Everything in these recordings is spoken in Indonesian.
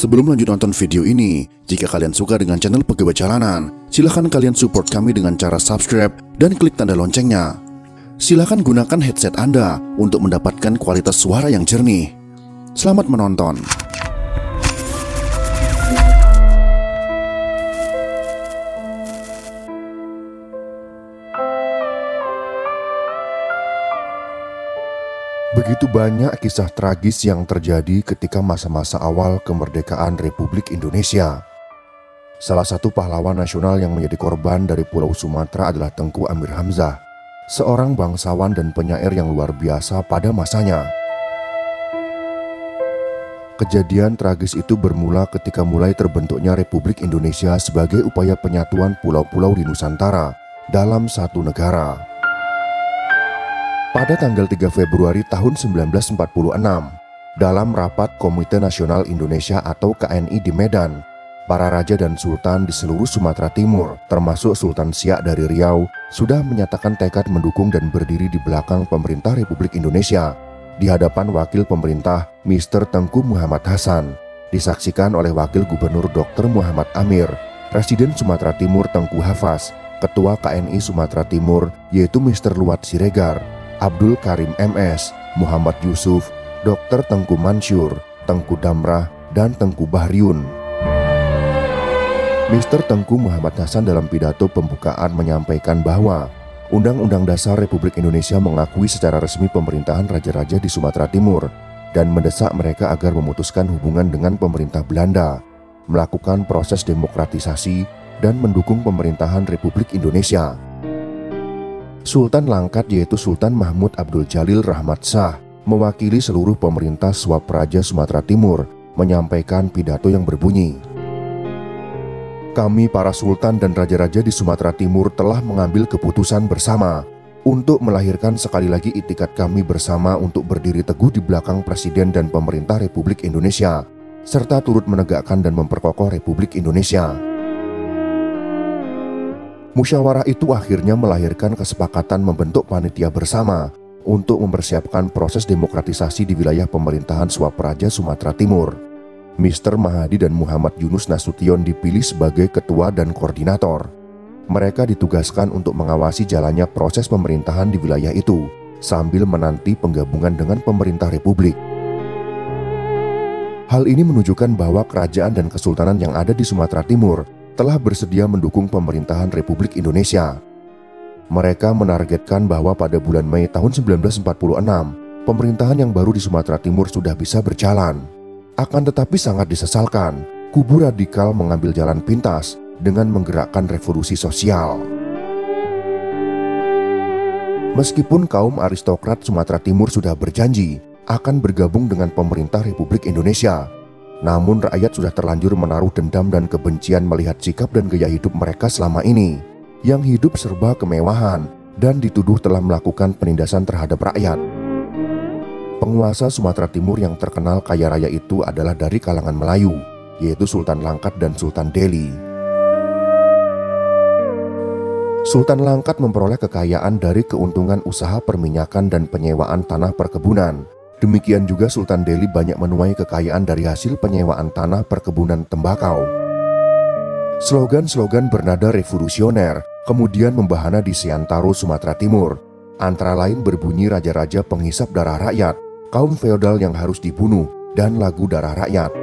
Sebelum lanjut nonton video ini, jika kalian suka dengan channel Pegawai Jalanan, silahkan kalian support kami dengan cara subscribe dan klik tanda loncengnya. Silahkan gunakan headset Anda untuk mendapatkan kualitas suara yang jernih. Selamat menonton. Begitu banyak kisah tragis yang terjadi ketika masa-masa awal kemerdekaan Republik Indonesia. Salah satu pahlawan nasional yang menjadi korban dari Pulau Sumatera adalah Tengku Amir Hamzah, seorang bangsawan dan penyair yang luar biasa pada masanya. Kejadian tragis itu bermula ketika mulai terbentuknya Republik Indonesia sebagai upaya penyatuan pulau-pulau di Nusantara dalam satu negara. Pada tanggal 3 Februari tahun 1946, dalam rapat Komite Nasional Indonesia atau KNI di Medan, para raja dan sultan di seluruh Sumatera Timur, termasuk Sultan Siak dari Riau, sudah menyatakan tekad mendukung dan berdiri di belakang pemerintah Republik Indonesia di hadapan Wakil Pemerintah Mr. Tengku Muhammad Hasan, disaksikan oleh Wakil Gubernur Dr. Muhammad Amir, Presiden Sumatera Timur Tengku Hafaz, Ketua KNI Sumatera Timur yaitu Mr. Luat Siregar, Abdul Karim MS, Muhammad Yusuf, Dr. Tengku Mansur, Tengku Damrah, dan Tengku Bahriyun. Mr. Tengku Muhammad Hasan dalam pidato pembukaan menyampaikan bahwa Undang-Undang Dasar Republik Indonesia mengakui secara resmi pemerintahan raja-raja di Sumatera Timur dan mendesak mereka agar memutuskan hubungan dengan pemerintah Belanda, melakukan proses demokratisasi, dan mendukung pemerintahan Republik Indonesia. Sultan Langkat yaitu Sultan Mahmud Abdul Jalil Rahmat Shah mewakili seluruh pemerintah Swapraja Sumatera Timur menyampaikan pidato yang berbunyi, "Kami para sultan dan raja-raja di Sumatera Timur telah mengambil keputusan bersama untuk melahirkan sekali lagi itikad kami bersama untuk berdiri teguh di belakang Presiden dan pemerintah Republik Indonesia serta turut menegakkan dan memperkokoh Republik Indonesia." Musyawarah itu akhirnya melahirkan kesepakatan membentuk panitia bersama untuk mempersiapkan proses demokratisasi di wilayah pemerintahan Swapraja Sumatera Timur. Mr. Mahadi dan Muhammad Yunus Nasution dipilih sebagai ketua dan koordinator. Mereka ditugaskan untuk mengawasi jalannya proses pemerintahan di wilayah itu sambil menanti penggabungan dengan pemerintah Republik. Hal ini menunjukkan bahwa kerajaan dan kesultanan yang ada di Sumatera Timur telah bersedia mendukung pemerintahan Republik Indonesia. Mereka menargetkan bahwa pada bulan Mei tahun 1946, pemerintahan yang baru di Sumatera Timur sudah bisa berjalan. Akan tetapi sangat disesalkan, kubu radikal mengambil jalan pintas dengan menggerakkan revolusi sosial. Meskipun kaum aristokrat Sumatera Timur sudah berjanji akan bergabung dengan pemerintah Republik Indonesia, namun rakyat sudah terlanjur menaruh dendam dan kebencian melihat sikap dan gaya hidup mereka selama ini, yang hidup serba kemewahan dan dituduh telah melakukan penindasan terhadap rakyat. Penguasa Sumatera Timur yang terkenal kaya raya itu adalah dari kalangan Melayu, yaitu Sultan Langkat dan Sultan Delhi. Sultan Langkat memperoleh kekayaan dari keuntungan usaha perminyakan dan penyewaan tanah perkebunan. Demikian juga Sultan Delhi banyak menuai kekayaan dari hasil penyewaan tanah perkebunan tembakau. Slogan-slogan bernada revolusioner kemudian membahana di Siantaro, Sumatera Timur. Antara lain berbunyi raja-raja penghisap darah rakyat, kaum feodal yang harus dibunuh, dan lagu darah rakyat.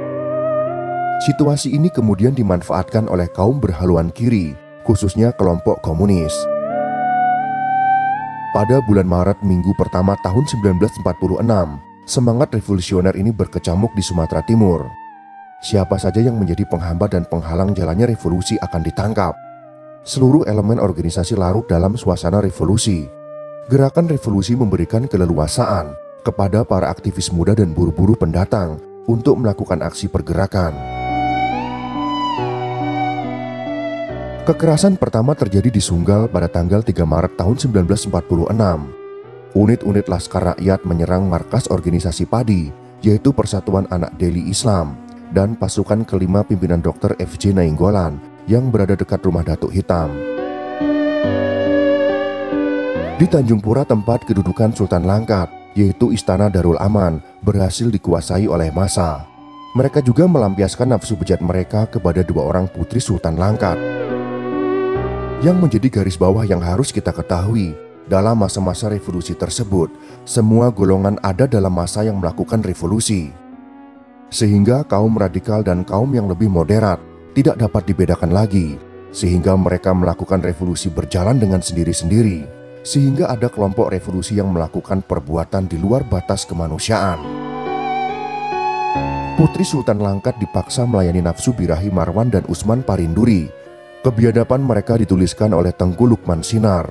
Situasi ini kemudian dimanfaatkan oleh kaum berhaluan kiri, khususnya kelompok komunis. Pada bulan Maret minggu pertama tahun 1946, semangat revolusioner ini berkecamuk di Sumatera Timur. Siapa saja yang menjadi penghambat dan penghalang jalannya revolusi akan ditangkap. Seluruh elemen organisasi larut dalam suasana revolusi. Gerakan revolusi memberikan keleluasaan kepada para aktivis muda dan buruh-buruh pendatang untuk melakukan aksi pergerakan. Kekerasan pertama terjadi di Sunggal pada tanggal 3 Maret tahun 1946. Unit-unit Laskar Rakyat menyerang markas organisasi PADI, yaitu Persatuan Anak Delhi Islam, dan pasukan kelima pimpinan Dr. F.J. Nainggolan yang berada dekat rumah Datuk Hitam. Di Tanjung Pura tempat kedudukan Sultan Langkat, yaitu Istana Darul Aman, berhasil dikuasai oleh massa. mereka juga melampiaskan nafsu bejat mereka kepada dua orang putri Sultan Langkat. Yang menjadi garis bawah yang harus kita ketahui, dalam masa-masa revolusi tersebut, semua golongan ada dalam masa yang melakukan revolusi. Sehingga kaum radikal dan kaum yang lebih moderat tidak dapat dibedakan lagi, sehingga mereka melakukan revolusi berjalan dengan sendiri-sendiri, sehingga ada kelompok revolusi yang melakukan perbuatan di luar batas kemanusiaan. Putri Sultan Langkat dipaksa melayani nafsu birahi Marwan dan Usman Parinduri. Kebiadaban mereka dituliskan oleh Tengku Lukman Sinar.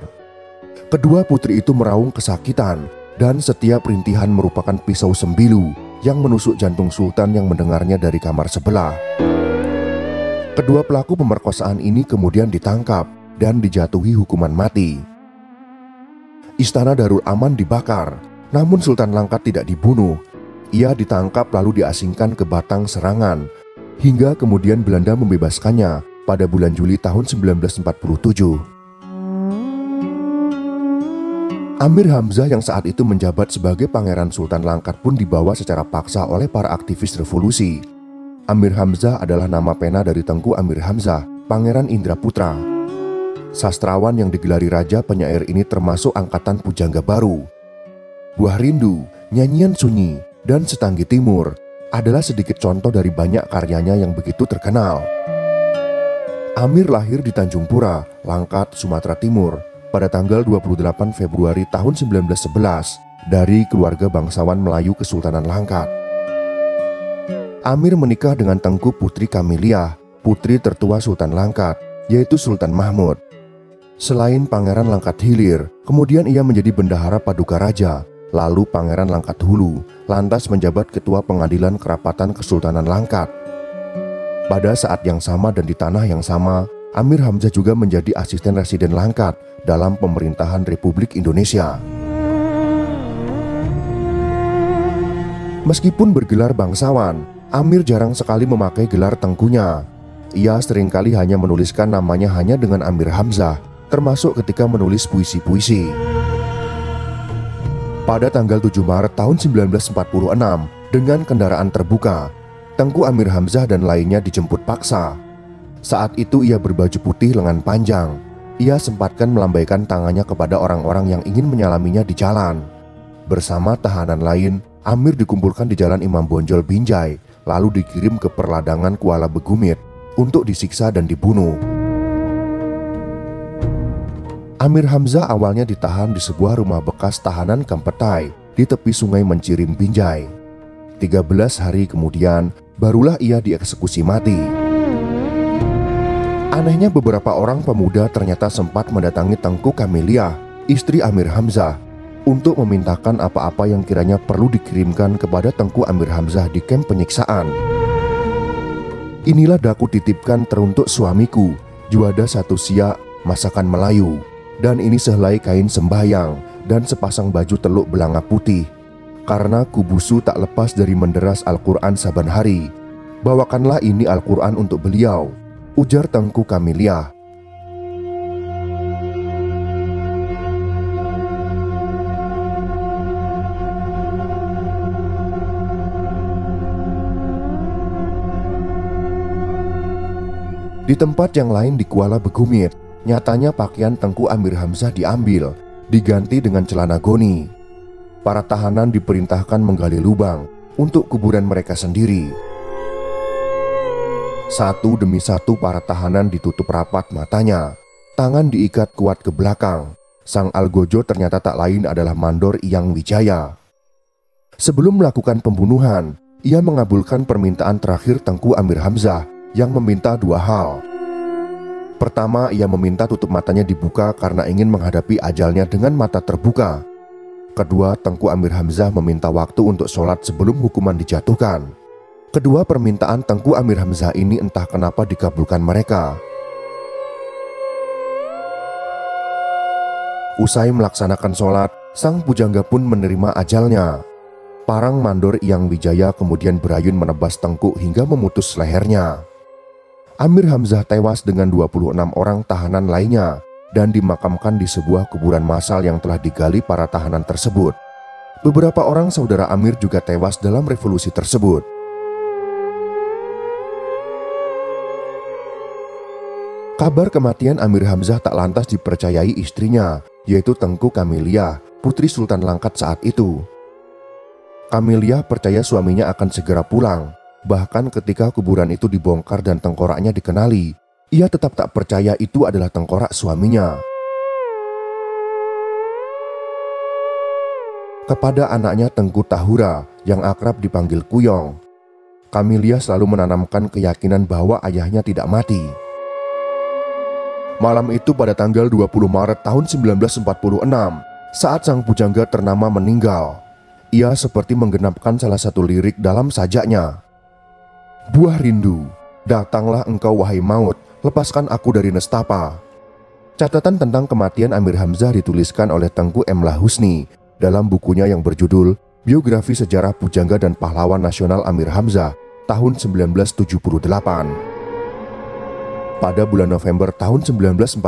Kedua putri itu meraung kesakitan, dan setiap rintihan merupakan pisau sembilu yang menusuk jantung Sultan yang mendengarnya dari kamar sebelah. Kedua pelaku pemerkosaan ini kemudian ditangkap dan dijatuhi hukuman mati. Istana Darul Aman dibakar, namun Sultan Langkat tidak dibunuh. Ia ditangkap lalu diasingkan ke Batang Serangan, hingga kemudian Belanda membebaskannya pada bulan Juli tahun 1947. Amir Hamzah yang saat itu menjabat sebagai Pangeran Sultan Langkat pun dibawa secara paksa oleh para aktivis revolusi. Amir Hamzah adalah nama pena dari Tengku Amir Hamzah, Pangeran Indra Putra. Sastrawan yang digelari raja penyair ini termasuk angkatan pujangga baru. Buah Rindu, Nyanyian Sunyi, dan Setanggi Timur adalah sedikit contoh dari banyak karyanya yang begitu terkenal. Amir lahir di Tanjung Pura, Langkat, Sumatera Timur pada tanggal 28 Februari tahun 1911 dari keluarga bangsawan Melayu Kesultanan Langkat. Amir menikah dengan Tengku Putri Kamiliah, putri tertua Sultan Langkat, yaitu Sultan Mahmud. Selain Pangeran Langkat Hilir, kemudian ia menjadi Bendahara Paduka Raja, lalu Pangeran Langkat Hulu, lantas menjabat Ketua Pengadilan Kerapatan Kesultanan Langkat. Pada saat yang sama dan di tanah yang sama, Amir Hamzah juga menjadi asisten residen Langkat dalam pemerintahan Republik Indonesia. Meskipun bergelar bangsawan, Amir jarang sekali memakai gelar tengkunya. Ia seringkali hanya menuliskan namanya hanya dengan Amir Hamzah, termasuk ketika menulis puisi-puisi. Pada tanggal 7 Maret tahun 1946, dengan kendaraan terbuka, Tengku Amir Hamzah dan lainnya dijemput paksa. Saat itu ia berbaju putih lengan panjang. Ia sempatkan melambaikan tangannya kepada orang-orang yang ingin menyalaminya di jalan. Bersama tahanan lain, Amir dikumpulkan di Jalan Imam Bonjol Binjai, lalu dikirim ke perladangan Kuala Begumit untuk disiksa dan dibunuh. Amir Hamzah awalnya ditahan di sebuah rumah bekas tahanan Kampetai di tepi sungai Mencirim Binjai. 13 hari kemudian, barulah ia dieksekusi mati. Anehnya beberapa orang pemuda ternyata sempat mendatangi Tengku Kamiliah, istri Amir Hamzah, untuk memintakan apa-apa yang kiranya perlu dikirimkan kepada Tengku Amir Hamzah di kamp penyiksaan. Inilah daku titipkan teruntuk suamiku, juada satu siak, masakan Melayu. Dan ini sehelai kain sembahyang dan sepasang baju teluk belanga putih. Karena kubusu tak lepas dari menderas Al-Quran saban hari. Bawakanlah ini Al-Quran untuk beliau, ujar Tengku Kamiliah. Di tempat yang lain di Kuala Begumit, nyatanya pakaian Tengku Amir Hamzah diambil, diganti dengan celana goni. Para tahanan diperintahkan menggali lubang untuk kuburan mereka sendiri. Satu demi satu para tahanan ditutup rapat matanya, tangan diikat kuat ke belakang. Sang algojo ternyata tak lain adalah Mandor Iyang Wijaya. Sebelum melakukan pembunuhan, ia mengabulkan permintaan terakhir Tengku Amir Hamzah yang meminta dua hal. Pertama, ia meminta tutup matanya dibuka karena ingin menghadapi ajalnya dengan mata terbuka. Kedua, Tengku Amir Hamzah meminta waktu untuk sholat sebelum hukuman dijatuhkan. Kedua permintaan Tengku Amir Hamzah ini entah kenapa dikabulkan mereka. Usai melaksanakan sholat, sang pujangga pun menerima ajalnya. Parang Mandor Iyang Wijaya kemudian berayun menebas Tengku hingga memutus lehernya. Amir Hamzah tewas dengan 26 orang tahanan lainnya dan dimakamkan di sebuah kuburan massal yang telah digali para tahanan tersebut. Beberapa orang saudara Amir juga tewas dalam revolusi tersebut. Kabar kematian Amir Hamzah tak lantas dipercayai istrinya, yaitu Tengku Kamiliah, putri Sultan Langkat saat itu. Kamiliah percaya suaminya akan segera pulang. Bahkan ketika kuburan itu dibongkar dan tengkoraknya dikenali, ia tetap tak percaya itu adalah tengkorak suaminya. Kepada anaknya Tengku Tahura yang akrab dipanggil Kuyong, Kamiliah selalu menanamkan keyakinan bahwa ayahnya tidak mati. Malam itu pada tanggal 20 Maret tahun 1946, saat sang pujangga ternama meninggal, ia seperti menggenapkan salah satu lirik dalam sajaknya. Buah rindu, datanglah engkau wahai maut, lepaskan aku dari nestapa. Catatan tentang kematian Amir Hamzah dituliskan oleh Tengku M. Lahusni dalam bukunya yang berjudul Biografi Sejarah Pujangga dan Pahlawan Nasional Amir Hamzah tahun 1978. Pada bulan November tahun 1949,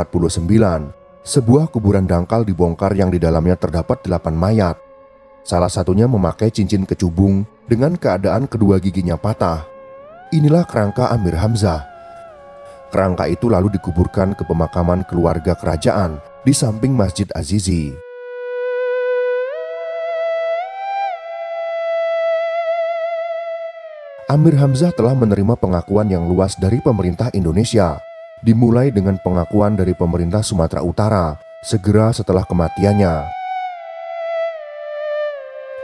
sebuah kuburan dangkal dibongkar yang di dalamnya terdapat 8 mayat. Salah satunya memakai cincin kecubung dengan keadaan kedua giginya patah. Inilah kerangka Amir Hamzah. Kerangka itu lalu dikuburkan ke pemakaman keluarga kerajaan di samping Masjid Azizi. Amir Hamzah telah menerima pengakuan yang luas dari pemerintah Indonesia, dimulai dengan pengakuan dari pemerintah Sumatera Utara segera setelah kematiannya.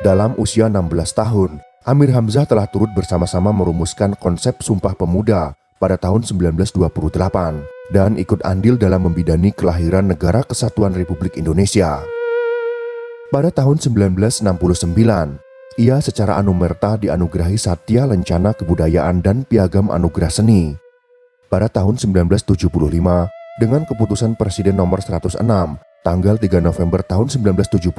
Dalam usia 16 tahun, Amir Hamzah telah turut bersama-sama merumuskan konsep Sumpah Pemuda pada tahun 1928 dan ikut andil dalam membidani kelahiran Negara Kesatuan Republik Indonesia. Pada tahun 1969, ia secara anumerta dianugerahi Satya Lencana Kebudayaan dan Piagam Anugerah Seni. Pada tahun 1975, dengan keputusan Presiden nomor 106, tanggal 3 November tahun 1975,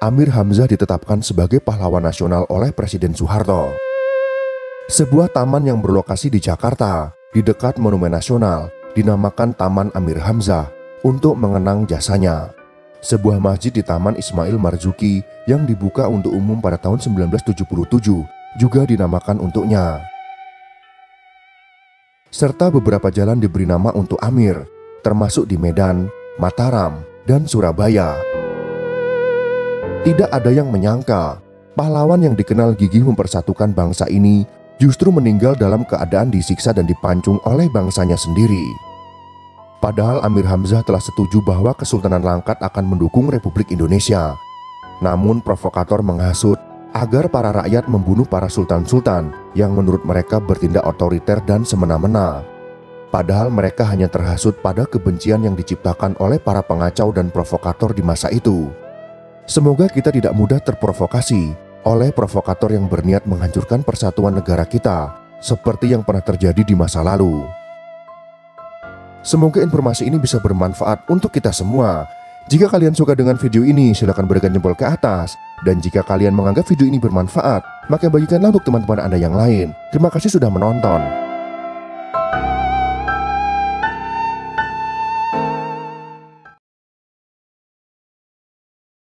Amir Hamzah ditetapkan sebagai pahlawan nasional oleh Presiden Soeharto. Sebuah taman yang berlokasi di Jakarta, di dekat Monumen Nasional, dinamakan Taman Amir Hamzah untuk mengenang jasanya. Sebuah masjid di Taman Ismail Marzuki yang dibuka untuk umum pada tahun 1977 juga dinamakan untuknya. Serta beberapa jalan diberi nama untuk Amir, termasuk di Medan, Mataram, dan Surabaya. Tidak ada yang menyangka pahlawan yang dikenal gigih mempersatukan bangsa ini justru meninggal dalam keadaan disiksa dan dipancung oleh bangsanya sendiri. Padahal Amir Hamzah telah setuju bahwa Kesultanan Langkat akan mendukung Republik Indonesia. Namun provokator menghasut agar para rakyat membunuh para sultan-sultan yang menurut mereka bertindak otoriter dan semena-mena. Padahal mereka hanya terhasut pada kebencian yang diciptakan oleh para pengacau dan provokator di masa itu. Semoga kita tidak mudah terprovokasi oleh provokator yang berniat menghancurkan persatuan negara kita, seperti yang pernah terjadi di masa lalu. Semoga informasi ini bisa bermanfaat untuk kita semua. Jika kalian suka dengan video ini, silakan berikan jempol ke atas. Dan jika kalian menganggap video ini bermanfaat, maka bagikanlah untuk teman-teman Anda yang lain. Terima kasih sudah menonton.